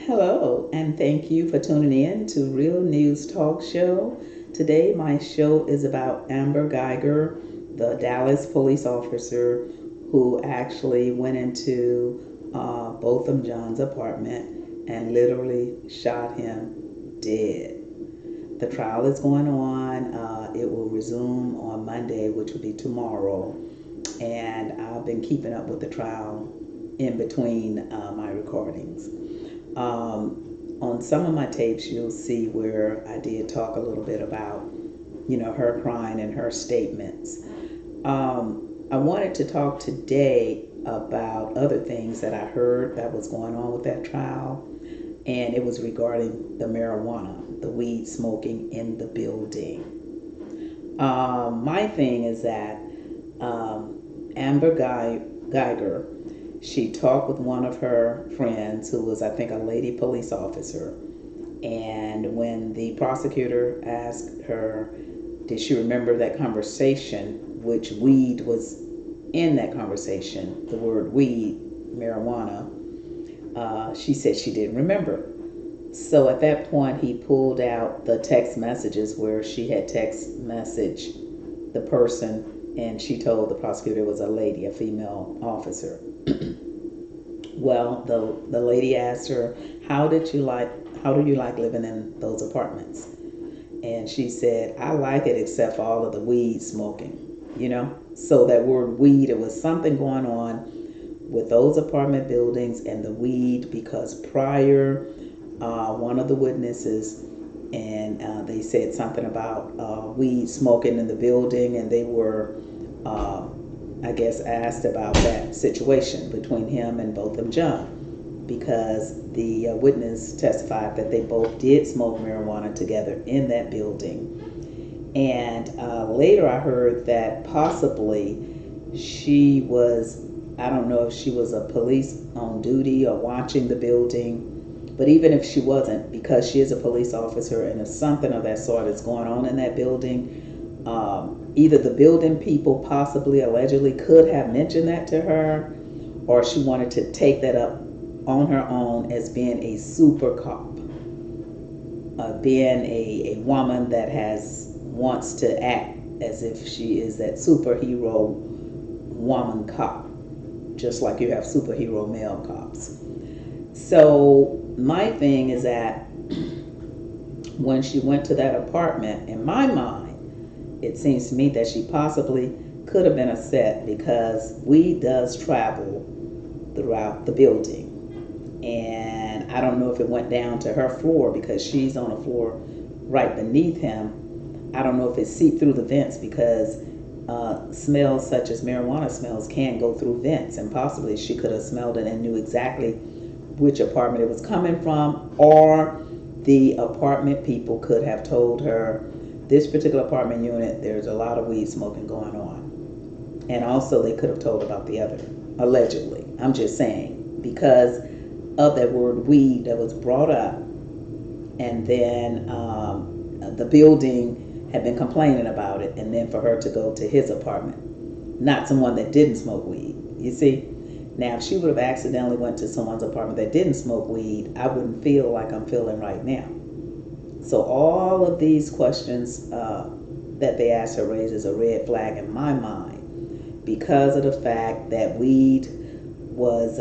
Hello, and thank you for tuning in to Real News Talk Show. Today, my show is about Amber Guyger, the Dallas police officer who actually went into Botham John's apartment and literally shot him dead. The trial is going on. It will resume on Monday, which will be tomorrow. And I've been keeping up with the trial in between my recordings. On some of my tapes, you'll see where I did talk a little bit about, her crying and her statements. I wanted to talk today about other things that I heard that was going on with that trial, and it was regarding the marijuana, the weed smoking in the building. My thing is that Amber Guyger, she talked with one of her friends who was, I think, a lady police officer. And when the prosecutor asked her, did she remember that conversation, which weed was in that conversation, the word weed, marijuana, she said she didn't remember. So at that point, he pulled out the text messages where she had text messaged the person, and she told the prosecutor it was a lady, a female officer. Well, the lady asked her, how do you like living in those apartments? And she said, I like it except for all of the weed smoking, So that word weed, it was something going on with those apartment buildings and the weed, because prior, one of the witnesses, and they said something about weed smoking in the building, and they were I guess, asked about that situation between him and Botham John, because the witness testified that they both did smoke marijuana together in that building. And later I heard that possibly she was, I don't know if she was a police on duty or watching the building, but even if she wasn't, because she is a police officer and if something of that sort is going on in that building, either the building people possibly allegedly could have mentioned that to her, or she wanted to take that up on her own as being a super cop, being a woman that wants to act as if she is that superhero woman cop, just like you have superhero male cops. So my thing is that when she went to that apartment, in my mind, it seems to me that she possibly could have been a set, because weed does travel throughout the building. And I don't know if it went down to her floor, because she's on a floor right beneath him. I don't know if it seeped through the vents, because smells such as marijuana smells can go through vents, and possibly she could have smelled it and knew exactly which apartment it was coming from, or the apartment people could have told her, this particular apartment unit, there's a lot of weed smoking going on. And also they could have told about the other, allegedly. I'm just saying, because of that word weed that was brought up. And then the building had been complaining about it. And then for her to go to his apartment, not someone that didn't smoke weed. You see? Now, if she would have accidentally went to someone's apartment that didn't smoke weed, I wouldn't feel like I'm feeling right now. So all of these questions that they asked her raises a red flag in my mind, because of the fact that weed was,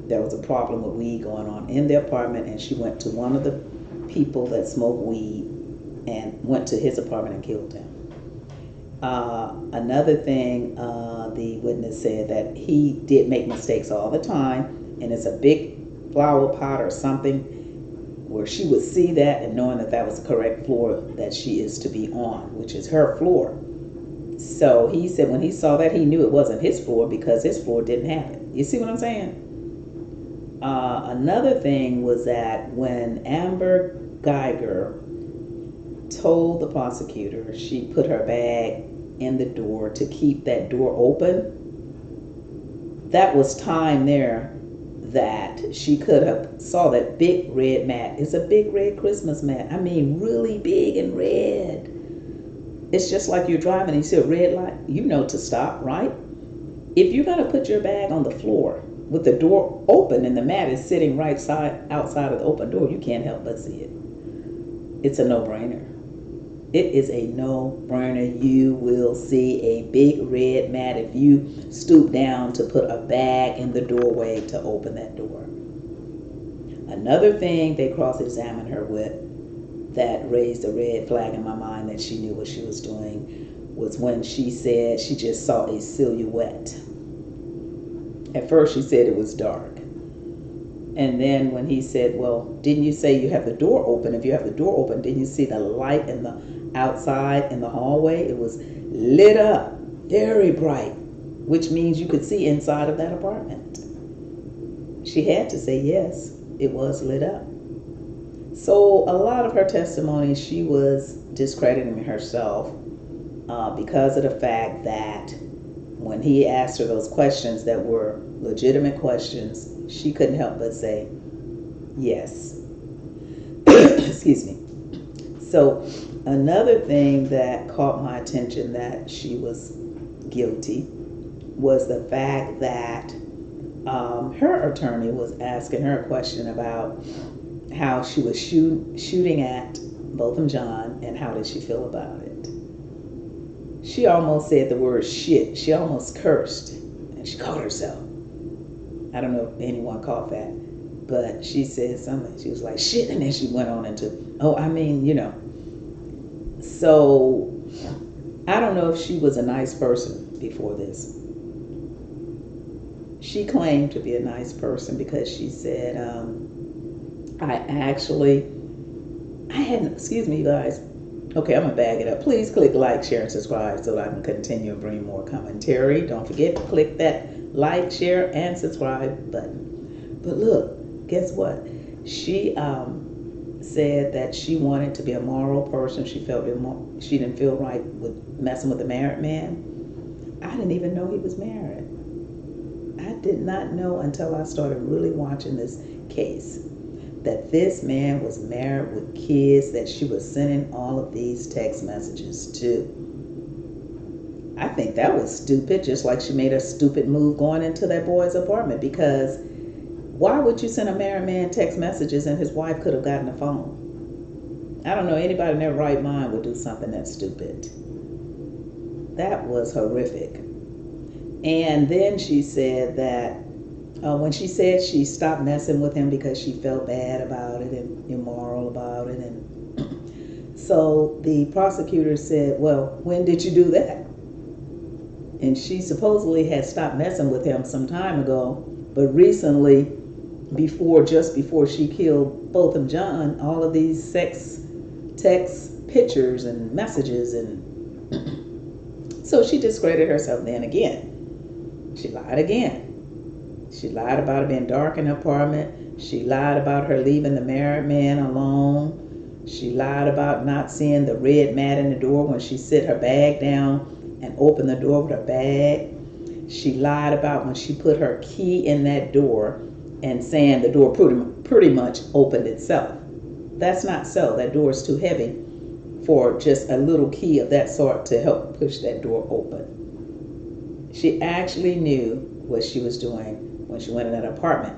there was a problem with weed going on in the apartment, and she went to one of the people that smoke weed and went to his apartment and killed him. Another thing, the witness said that he did make mistakes all the time, and it's a big flower pot or something where she would see that and knowing that that was the correct floor that she is to be on, which is her floor. So he said when he saw that, he knew it wasn't his floor, because his floor didn't have it. You see what I'm saying? Another thing was that when Amber Guyger told the prosecutor she put her bag in the door to keep that door open, that was time there that she could have saw that big red mat. It's a big red Christmas mat. I mean, really big and red. It's just like you're driving and you see a red light, you know to stop, right? If you're going to put your bag on the floor, with the door open and the mat is sitting right side outside of the open door, you can't help but see it. It's a no-brainer. It is a no-brainer. You will see a big red mat if you stoop down to put a bag in the doorway to open that door. Another thing they cross-examined her with that raised a red flag in my mind that she knew what she was doing was when she said she just saw a silhouette. At first she said it was dark. And then when he said, well, didn't you say you have the door open? If you have the door open, didn't you see the light in the outside in the hallway? It was lit up, very bright, which means you could see inside of that apartment. She had to say yes, it was lit up. So a lot of her testimony, she was discrediting herself because of the fact that when he asked her those questions that were legitimate questions, she couldn't help but say yes. Excuse me. So another thing that caught my attention that she was guilty was the fact that her attorney was asking her a question about how she was shooting at Botham John and how did she feel about it. She almost said the word shit. She almost cursed and she caught herself. I don't know if anyone caught that, but she said something. She was like, shit, and then she went on into, oh, I mean, you know. So I don't know if she was a nice person before this. She claimed to be a nice person because she said, excuse me, you guys. Okay, I'm going to bag it up. Please click like, share, and subscribe so that I can continue and bring more commentary. Don't forget to click that like, share, and subscribe button. But look, guess what? She said that she wanted to be a moral person. She didn't feel right with messing with a married man. I didn't even know he was married. I did not know until I started really watching this case that this man was married with kids that she was sending all of these text messages to. I think that was stupid, just like she made a stupid move going into that boy's apartment, because why would you send a married man text messages and his wife could have gotten a phone? I don't know anybody in their right mind would do something that stupid. That was horrific. And then she said that when she said she stopped messing with him because she felt bad about it and immoral about it. And so the prosecutor said, well, when did you do that? And she supposedly had stopped messing with him some time ago, but recently, just before she killed Botham John, all of these sex text pictures and messages, and so she discredited herself then again. She lied again. She lied about it being dark in the apartment. She lied about her leaving the married man alone. She lied about not seeing the red mat in the door when she set her bag down and opened the door with her bag. She lied about when she put her key in that door and saying the door pretty much opened itself. That's not so. That door is too heavy for just a little key of that sort to help push that door open. She actually knew what she was doing when she went in that apartment.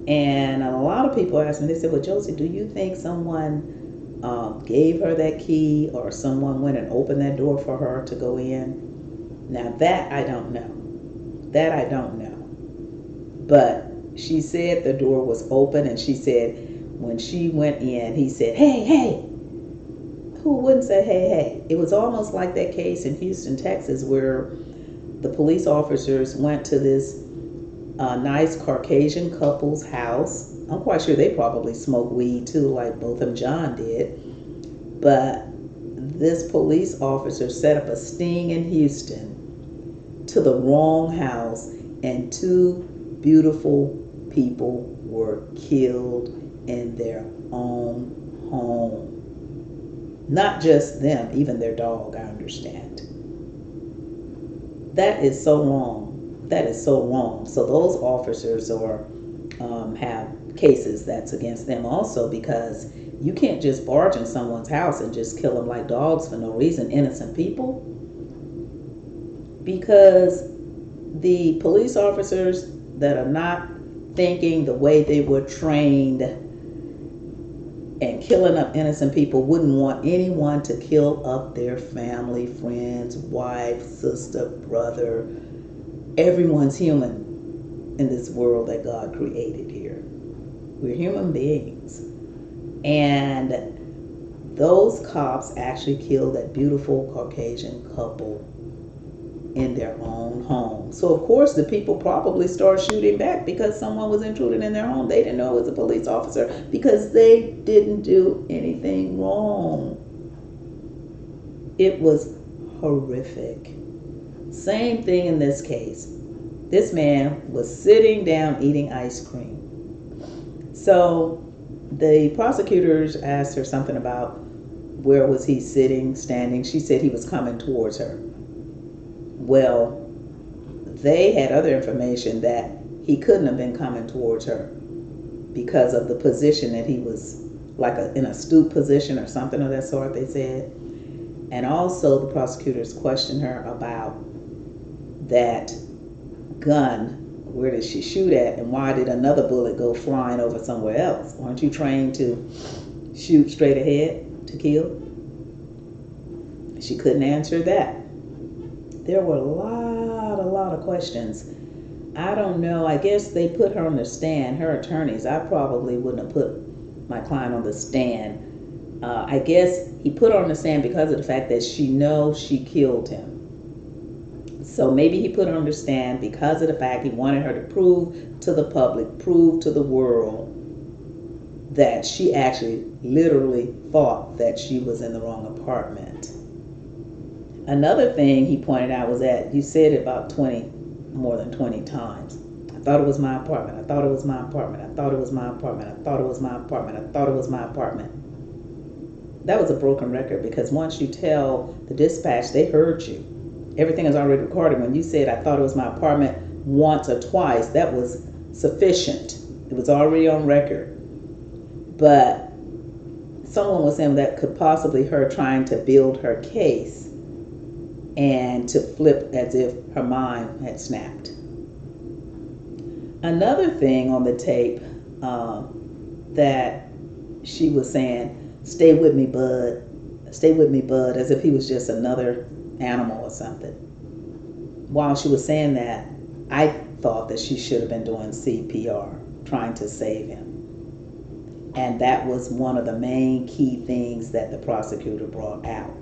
And a lot of people asked me, they said, well, Josie, do you think someone gave her that key or someone went and opened that door for her to go in? Now that I don't know. That I don't know. But she said the door was open, and she said when she went in, he said, hey, hey. Who wouldn't say, hey, hey? It was almost like that case in Houston, Texas, where the police officers went to this nice Caucasian couple's house. I'm quite sure they probably smoked weed too, like Botham John did. But this police officer set up a sting in Houston to the wrong house, and two beautiful people were killed in their own home. Not just them, even their dog, I understand. That is so wrong. That is so wrong. So those officers have cases that's against them also, because you can't just barge in someone's house and just kill them like dogs for no reason, innocent people. Because the police officers that are not thinking the way they were trained and killing up innocent people wouldn't want anyone to kill up their family, friends, wife, sister, brother. Everyone's human in this world that God created here. We're human beings. And those cops actually killed that beautiful Caucasian couple in their own home. So of course the people probably start shooting back because someone was intruding in their home. They didn't know it was a police officer because they didn't do anything wrong. It was horrific. Same thing in this case. This man was sitting down eating ice cream. So the prosecutors asked her something about where was he sitting, standing. She said he was coming towards her. Well, they had other information that he couldn't have been coming towards her because of the position that he was, like in a stoop position or something of that sort, they said. And also the prosecutors questioned her about that gun. Where did she shoot at, and why did another bullet go flying over somewhere else? Aren't you trained to shoot straight ahead to kill? She couldn't answer that. There were a lot of questions. I don't know. I guess they put her on the stand, her attorneys. I probably wouldn't have put my client on the stand. I guess he put her on the stand because of the fact that she knows she killed him. So maybe he put her on the stand because of the fact he wanted her to prove to the public, prove to the world that she actually literally thought that she was in the wrong apartment. Another thing he pointed out was that you said it about more than 20 times. I thought it was my apartment. I thought it was my apartment. I thought it was my apartment. I thought it was my apartment. I thought it was my apartment. That was a broken record because once you tell the dispatch, they heard you. Everything is already recorded. When you said, I thought it was my apartment once or twice, that was sufficient. It was already on record. But someone was saying that could possibly her trying to build her case and to flip as if her mind had snapped. Another thing on the tape that she was saying, stay with me, bud. Stay with me, bud, as if he was just another animal or something. While she was saying that, I thought that she should have been doing CPR, trying to save him. And that was one of the main key things that the prosecutor brought out.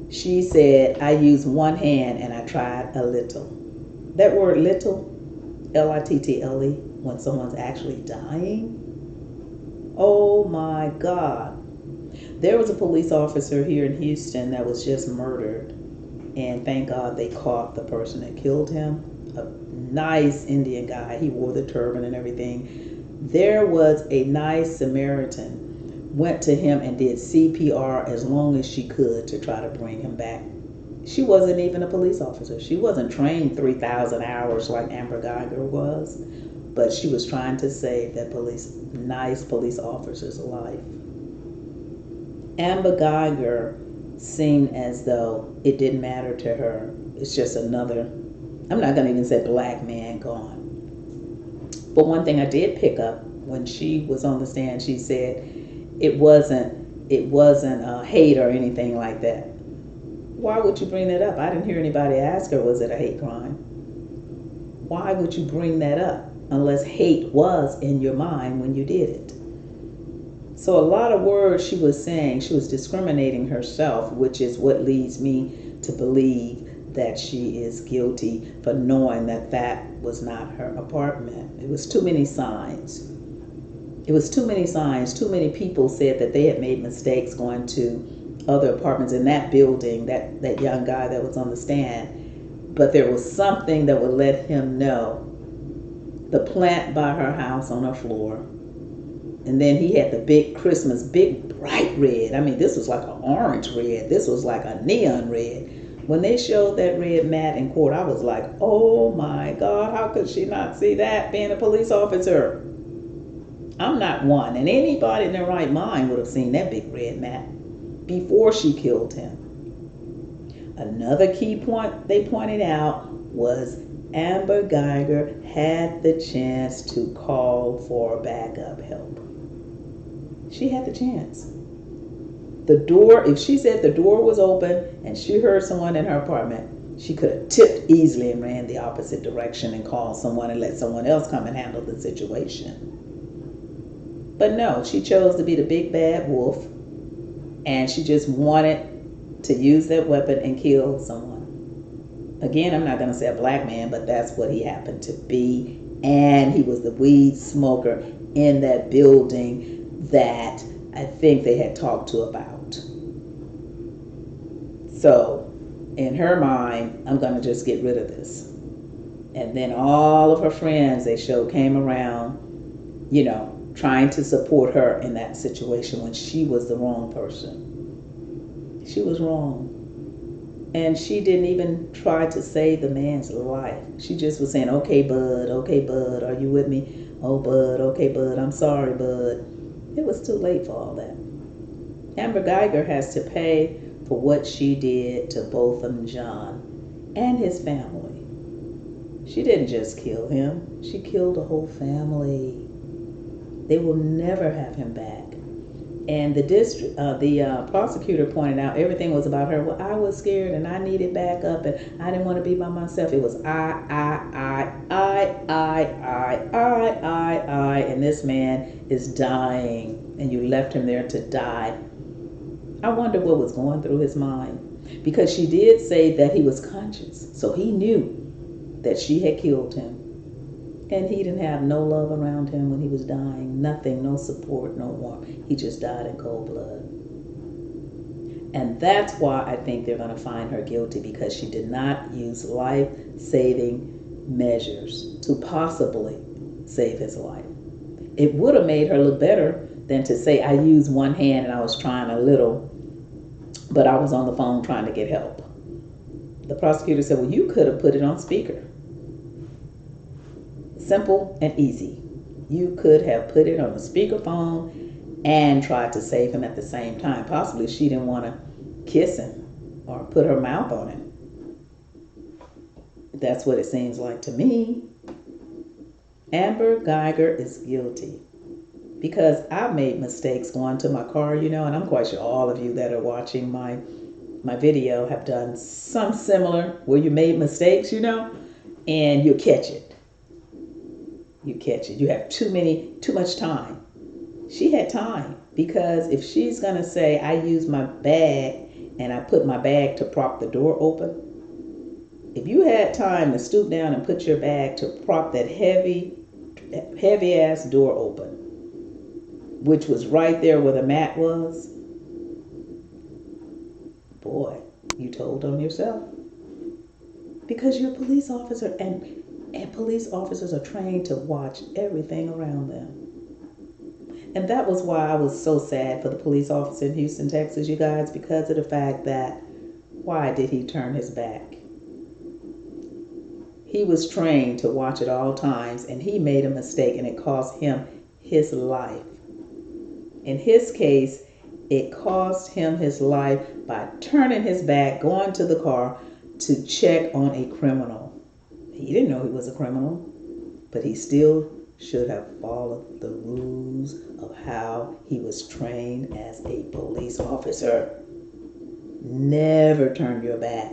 She said, I used one hand and I tried a little. That word little, L-I-T-T-L-E, when someone's actually dying. Oh my God. There was a police officer here in Houston that was just murdered. And thank God they caught the person that killed him. A nice Indian guy. He wore the turban and everything. There was a nice Samaritan went to him and did CPR as long as she could to try to bring him back. She wasn't even a police officer. She wasn't trained 3,000 hours like Amber Guyger was, but she was trying to save that nice police officer's life. Amber Guyger seemed as though it didn't matter to her. It's just another, I'm not going to even say black man gone. But one thing I did pick up when she was on the stand, she said it wasn't hate or anything like that. Why would you bring that up? I didn't hear anybody ask her, was it a hate crime? Why would you bring that up unless hate was in your mind when you did it? So a lot of words she was saying, she was discriminating herself, which is what leads me to believe that she is guilty for knowing that that was not her apartment. It was too many signs. It was too many signs. Too many people said that they had made mistakes going to other apartments in that building, that young guy that was on the stand. But there was something that would let him know. The plant by her house on her floor. And then he had the big Christmas, big bright red. I mean, this was like an orange red. This was like a neon red. When they showed that red mat in court, I was like, oh my God, how could she not see that being a police officer? I'm not one. And anybody in their right mind would have seen that big red mat before she killed him. Another key point they pointed out was Amber Guyger had the chance to call for backup help. She had the chance. The door, if she said the door was open and she heard someone in her apartment, she could have tipped easily and ran the opposite direction and called someone and let someone else come and handle the situation. But no, she chose to be the big bad wolf, and she just wanted to use that weapon and kill someone. Again, I'm not going to say a black man, but that's what he happened to be. And he was the weed smoker in that building that I think they had talked to about. So, in her mind, I'm going to just get rid of this. And then all of her friends they showed came around, trying to support her in that situation when she was the wrong person. She was wrong. And she didn't even try to save the man's life. She just was saying, okay, bud, are you with me? Oh, bud, okay, bud, I'm sorry, bud. It was too late for all that. Amber Guyger has to pay for what she did to Botham John and his family. She didn't just kill him. She killed a whole family. They will never have him back. And the prosecutor pointed out everything was about her. Well, I was scared and I needed backup and I didn't want to be by myself. It was I, and this man is dying and you left him there to die. I wonder what was going through his mind, because she did say that he was conscious, so he knew that she had killed him. And he didn't have no love around him when he was dying. Nothing, no support, no warmth. He just died in cold blood. And that's why I think they're going to find her guilty, because she did not use life-saving measures to possibly save his life. It would have made her look better than to say, I used one hand and I was trying a little, but I was on the phone trying to get help. The prosecutor said, well, you could have put it on speaker. Simple and easy. You could have put it on the speakerphone and tried to save him at the same time. Possibly she didn't want to kiss him or put her mouth on him. That's what it seems like to me. Amber Guyger is guilty, because I've made mistakes going to my car, and I'm quite sure all of you that are watching my video have done some similar where you made mistakes, and you catch it. You catch it. You have too much time. She had time, because if she's going to say, I used my bag and I put my bag to prop the door open, if you had time to stoop down and put your bag to prop that heavy ass door open, which was right there where the mat was, boy, you told on yourself. Because you're a police officer, and police officers are trained to watch everything around them. And that was why I was so sad for the police officer in Houston, Texas, you guys, because of the fact that, why did he turn his back? He was trained to watch at all times, and he made a mistake, and it cost him his life. In his case, it cost him his life by turning his back, going to the car to check on a criminal. He didn't know he was a criminal, but he still should have followed the rules of how he was trained as a police officer. Never turn your back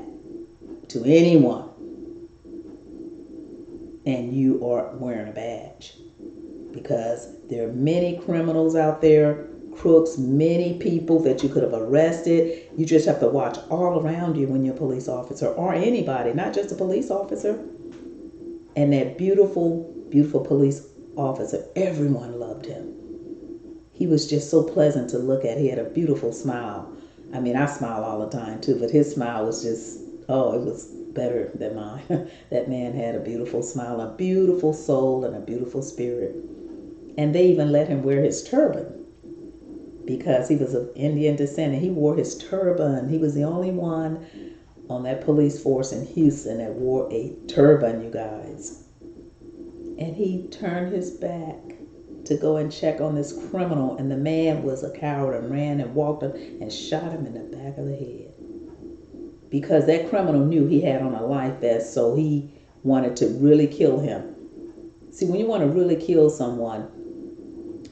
to anyone, and you are wearing a badge, because there are many criminals out there, crooks, many people that you could have arrested. You just have to watch all around you when you're a police officer, or anybody, not just a police officer. And that beautiful, beautiful police officer, everyone loved him. He was just so pleasant to look at. He had a beautiful smile. I mean, I smile all the time too, but his smile was just, it was better than mine. That man had a beautiful smile, a beautiful soul, and a beautiful spirit. And they even let him wear his turban, because he was of Indian descent, and he wore his turban. He was the only one on that police force in Houston that wore a turban, you guys. And he turned his back to go and check on this criminal, and the man was a coward and ran and walked up and shot him in the back of the head, because that criminal knew he had on a life vest, so he wanted to really kill him. See, when you want to really kill someone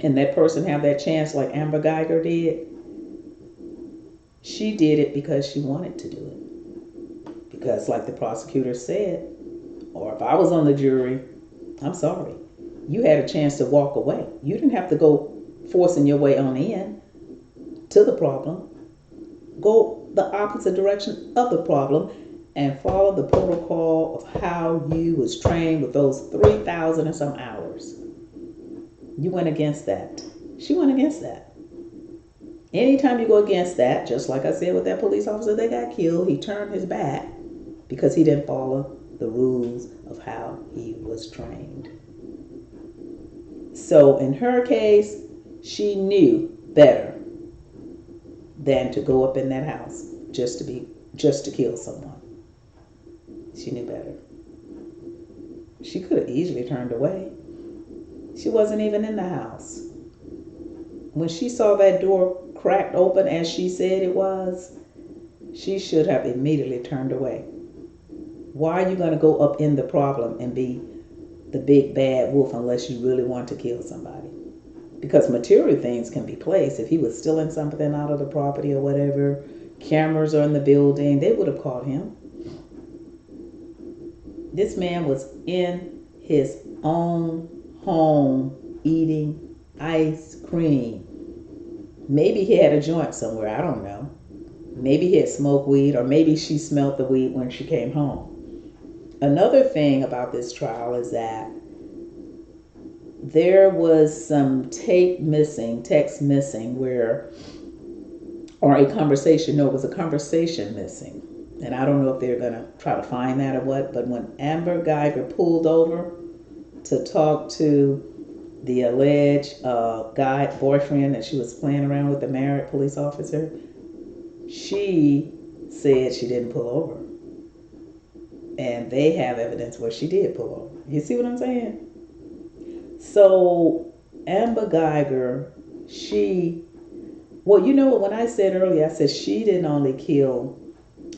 and that person have that chance like Amber Guyger did, she did it because she wanted to do it. Because like the prosecutor said, or if I was on the jury, I'm sorry, you had a chance to walk away. You didn't have to go forcing your way on in to the problem. Go the opposite direction of the problem and follow the protocol of how you was trained with those 3,000 and some hours. You went against that. She went against that. Anytime you go against that, just like I said with that police officer that got killed, he turned his back because he didn't follow the rules of how he was trained. So in her case, she knew better than to go up in that house just to kill someone. She knew better. She could have easily turned away. She wasn't even in the house. When she saw that door cracked open as she said it was, she should have immediately turned away. Why are you going to go up in the problem and be the big bad wolf unless you really want to kill somebody? Because material things can be placed. If he was stealing something out of the property or whatever, cameras are in the building, they would have caught him. This man was in his own home eating ice cream. Maybe he had a joint somewhere, I don't know. Maybe he had smoked weed, or maybe she smelled the weed when she came home. Another thing about this trial is that there was some tape missing, text missing, or a conversation. No, it was a conversation missing. And I don't know if they're going to try to find that or what, but when Amber Guyger pulled over to talk to the alleged boyfriend that she was playing around with, the married police officer, she said she didn't pull over. And they have evidence where she did pull over. You see what I'm saying? So Amber Guyger, well, you know what, when I said earlier, I said she didn't only kill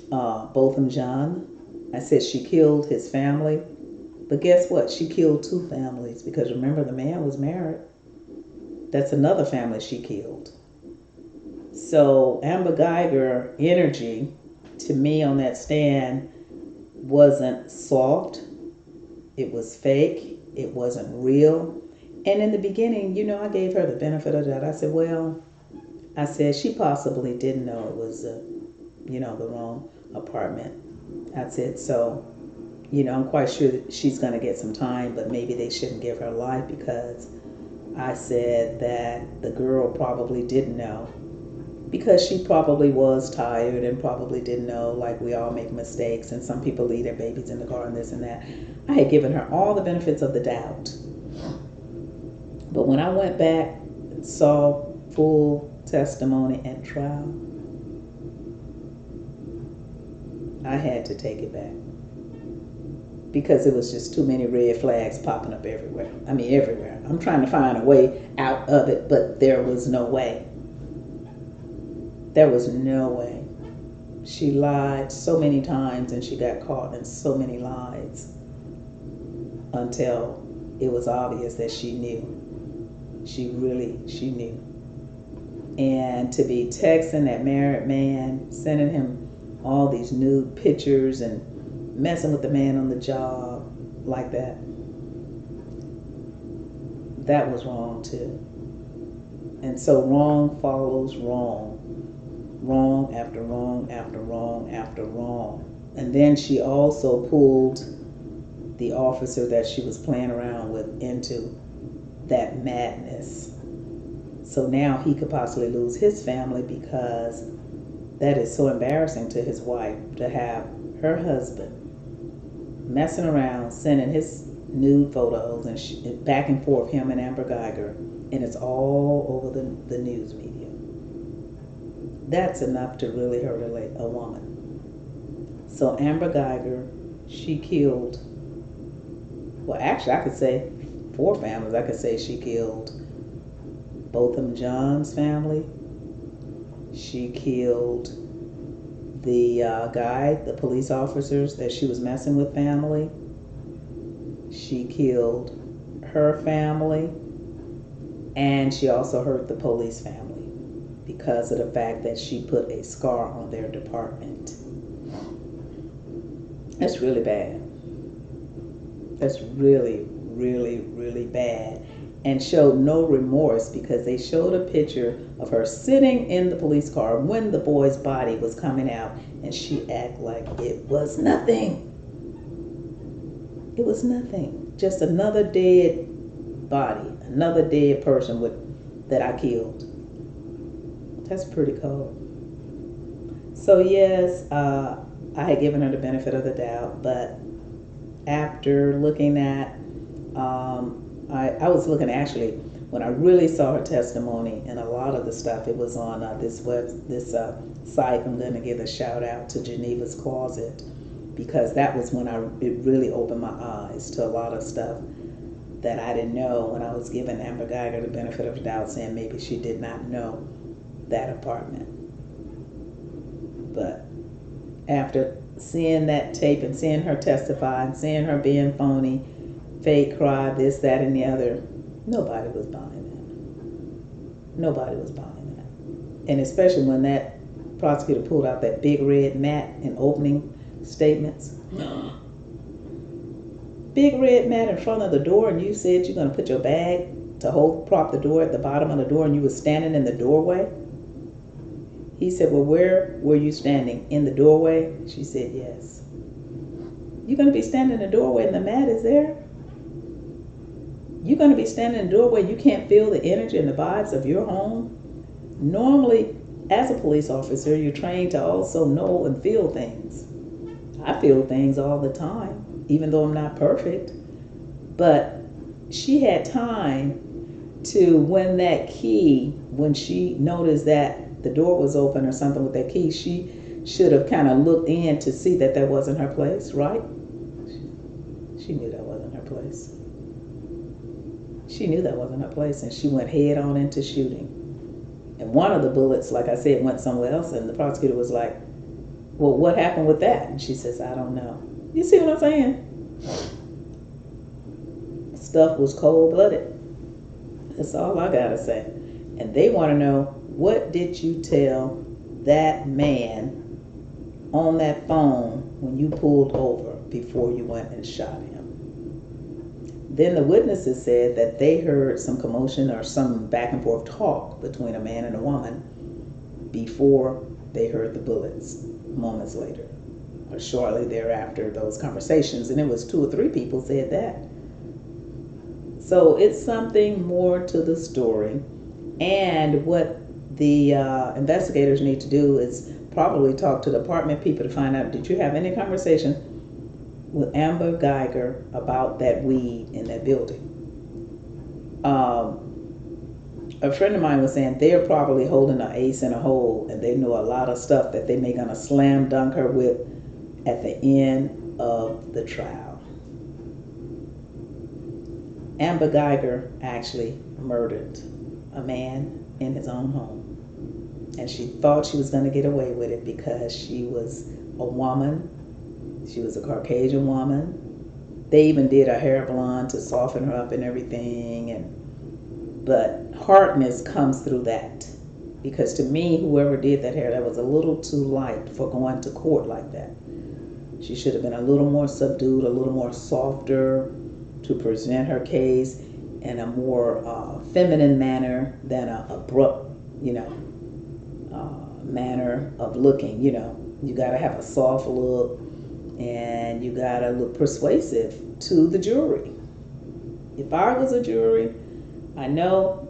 Botham John. I said she killed his family. But guess what? She killed two families, because remember, the man was married. That's another family she killed. So Amber Guyger energy, to me on that stand, wasn't soft. It was fake. It wasn't real. And in the beginning, I gave her the benefit of that. I said she possibly didn't know it was the wrong apartment. I said, so, I'm quite sure that she's going to get some time, but maybe they shouldn't give her life, because I said that the girl probably didn't know, because she probably was tired and probably didn't know, like we all make mistakes and some people leave their babies in the car and this and that. I had given her all the benefits of the doubt. But when I went back and saw full testimony and trial, I had to take it back, because it was just too many red flags popping up everywhere. I mean, everywhere. I'm trying to find a way out of it, but there was no way. There was no way. She lied so many times and she got caught in so many lies until it was obvious that she knew. She knew. And to be texting that married man, sending him all these nude pictures and messing with the man on the job like that, that was wrong too. And so wrong follows wrong. Wrong after wrong after wrong after wrong. And then she also pulled the officer that she was playing around with into that madness. So now he could possibly lose his family, because that is so embarrassing to his wife to have her husband messing around, sending his nude photos and back and forth, him and Amber Guyger, and it's all over the news media. That's enough to really hurt a woman. So Amber Guyger, she killed, well, actually I could say 4 families. I could say she killed Botham John's family. She killed the the police officers that she was messing with family. She killed her family, and she also hurt the police family because of the fact that she put a scar on their department. That's really bad. That's really, really, really bad. And showed no remorse because they showed a picture of her sitting in the police car when the boy's body was coming out, and she acted like it was nothing. It was nothing. Just another dead body, another dead person that I killed. That's pretty cold. So yes, I had given her the benefit of the doubt, but after looking at, I was looking actually when I really saw her testimony, and a lot of the stuff, it was on this site. I'm going to give a shout out to Geneva's Closet, because that was when it really opened my eyes to a lot of stuff that I didn't know when I was giving Amber Guyger the benefit of the doubt, saying maybe she did not know that apartment. But after seeing that tape and seeing her testify and seeing her being phony, fake cry, this, that, and the other, nobody was buying that. Nobody was buying that. And especially when that prosecutor pulled out that big red mat in opening statements. Big red mat in front of the door, and you said you're going to put your bag to prop the door at the bottom of the door, and you were standing in the doorway. He said, well, where were you standing? In the doorway? She said, yes. You're going to be standing in the doorway and the mat is there? You're going to be standing in the doorway, you can't feel the energy and the vibes of your home? Normally, as a police officer, you're trained to also know and feel things. I feel things all the time, even though I'm not perfect. But she had time to, when she noticed that the door was open or something with that key, she should have kind of looked in to see that that wasn't her place, right? She knew that wasn't her place. She knew that wasn't her place, and she went head on into shooting. And one of the bullets, like I said, went somewhere else, and the prosecutor was like, well, what happened with that? And she says, I don't know. You see what I'm saying? Stuff was cold-blooded. That's all I gotta say. And they want to know, what did you tell that man on that phone when you pulled over before you went and shot him? Then the witnesses said that they heard some commotion or some back and forth talk between a man and a woman before they heard the bullets moments later or shortly thereafter, those conversations. And it was 2 or 3 people said that. So it's something more to the story. And what the investigators need to do is probably talk to the department people to find out, did you have any conversation with Amber Guyger about that weed in that building? A friend of mine was saying they're probably holding an ace in a hole, and they know a lot of stuff that they may gonna slam dunk her with at the end of the trial. Amber Guyger actually murdered a man in his own home. And she thought she was going to get away with it because she was a woman. She was a Caucasian woman. They even did her hair blonde to soften her up and everything. But hardness comes through that. Because to me, whoever did that hair, that was a little too light for going to court like that. She should have been a little more subdued, a little more softer to present her case in a more feminine manner than an abrupt, manner of looking. You got to have a soft look, and you got to look persuasive to the jury. If I was a jury, I know,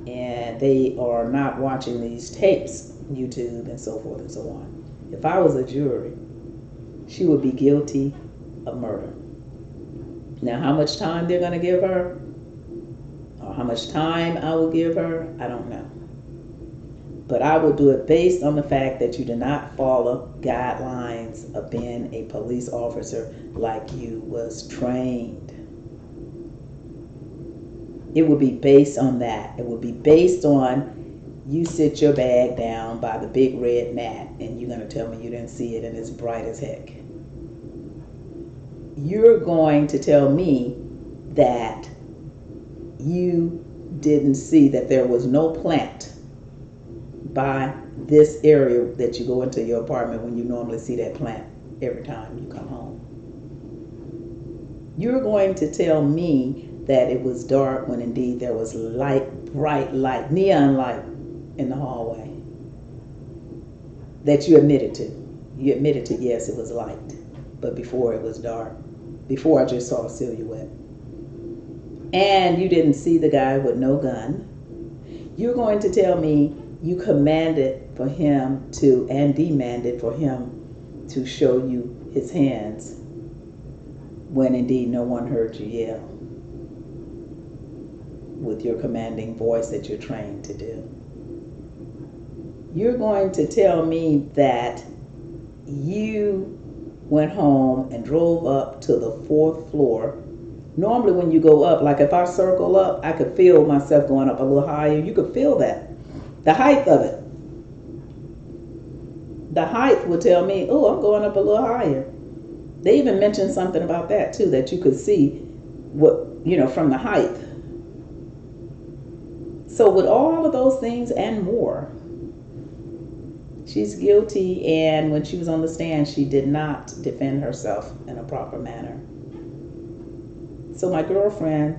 and they are not watching these tapes, YouTube and so forth and so on. If I was a jury, she would be guilty of murder. Now, how much time they're going to give her, or how much time I will give her, I don't know. But I will do it based on the fact that you did not follow guidelines of being a police officer like you was trained. It would be based on that. It would be based on you sit your bag down by the big red mat and you're going to tell me you didn't see it and it's bright as heck. You're going to tell me that you didn't see that there was no plant by this area that you go into your apartment when you normally see that plant every time you come home. You're going to tell me that it was dark when indeed there was light, bright light, neon light in the hallway that you admitted to. You admitted to, yes, it was light, but before it was dark, before I just saw a silhouette. And you didn't see the guy with no gun. You're going to tell me you commanded for him to, and demanded for him to show you his hands when indeed no one heard you yell with your commanding voice that you're trained to do. You're going to tell me that you went home and drove up to the 4th floor. Normally when you go up, like if I circle up, I could feel myself going up a little higher. You could feel that. The height of it. The height would tell me, oh, I'm going up a little higher. They even mentioned something about that too, that you could see what, from the height. So with all of those things and more, she's guilty, and when she was on the stand, she did not defend herself in a proper manner. So my girlfriend,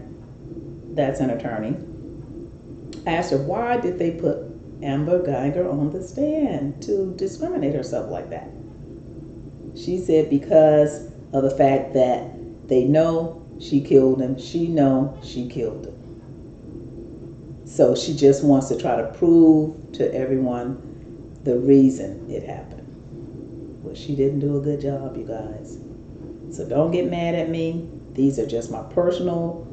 that's an attorney, asked her, why did they put Amber Guyger on the stand to discriminate herself like that? She said because of the fact that they know she killed him, she know she killed him. So she just wants to try to prove to everyone the reason it happened. Well, she didn't do a good job, you guys. So don't get mad at me. These are just my personal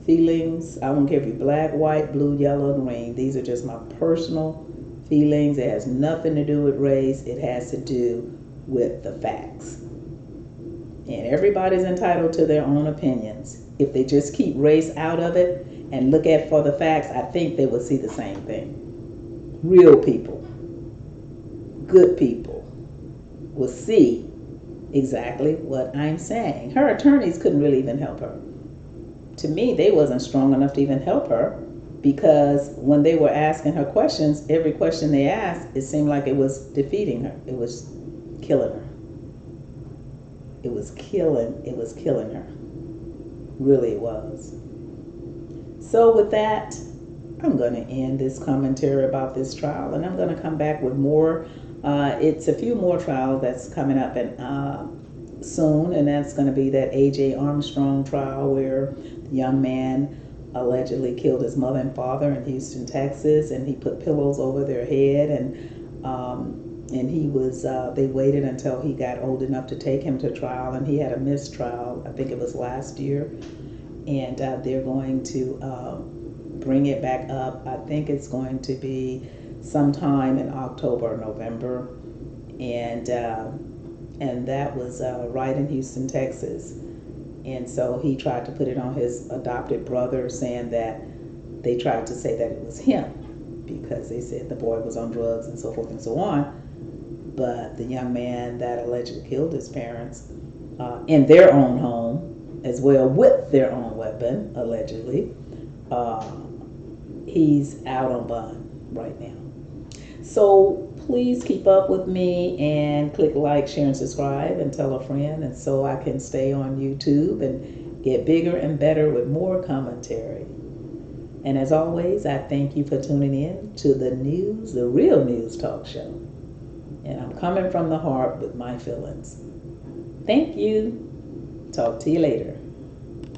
feelings. I don't care if you're black, white, blue, yellow, green. These are just my personal feelings. It has nothing to do with race. It has to do with the facts. And everybody's entitled to their own opinions. If they just keep race out of it and look at for the facts, I think they will see the same thing. Real people, good people, will see exactly what I'm saying. Her attorneys couldn't really even help her. To me, they wasn't strong enough to even help her, because when they were asking her questions, every question they asked, it seemed like it was defeating her. It was killing her. It was killing her. Really, it was. So with that, I'm going to end this commentary about this trial, and I'm going to come back with more. It's a few more trials that's coming up soon, and that's going to be that A.J. Armstrong trial where the young man allegedly killed his mother and father in Houston, Texas, and he put pillows over their head, and he was. They waited until he got old enough to take him to trial, and he had a missed trial. I think it was last year, and they're going to bring it back up. I think it's going to be sometime in October or November, and that was right in Houston, Texas. And so he tried to put it on his adopted brother, saying that they tried to say that it was him because they said the boy was on drugs and so forth and so on. But the young man that allegedly killed his parents in their own home, as well with their own weapon, allegedly, he's out on bond right now. So please keep up with me and click like, share, and subscribe, and tell a friend, and so I can stay on YouTube and get bigger and better with more commentary. And as always, I thank you for tuning in to the news, the real news talk show. And I'm coming from the heart with my feelings. Thank you. Talk to you later.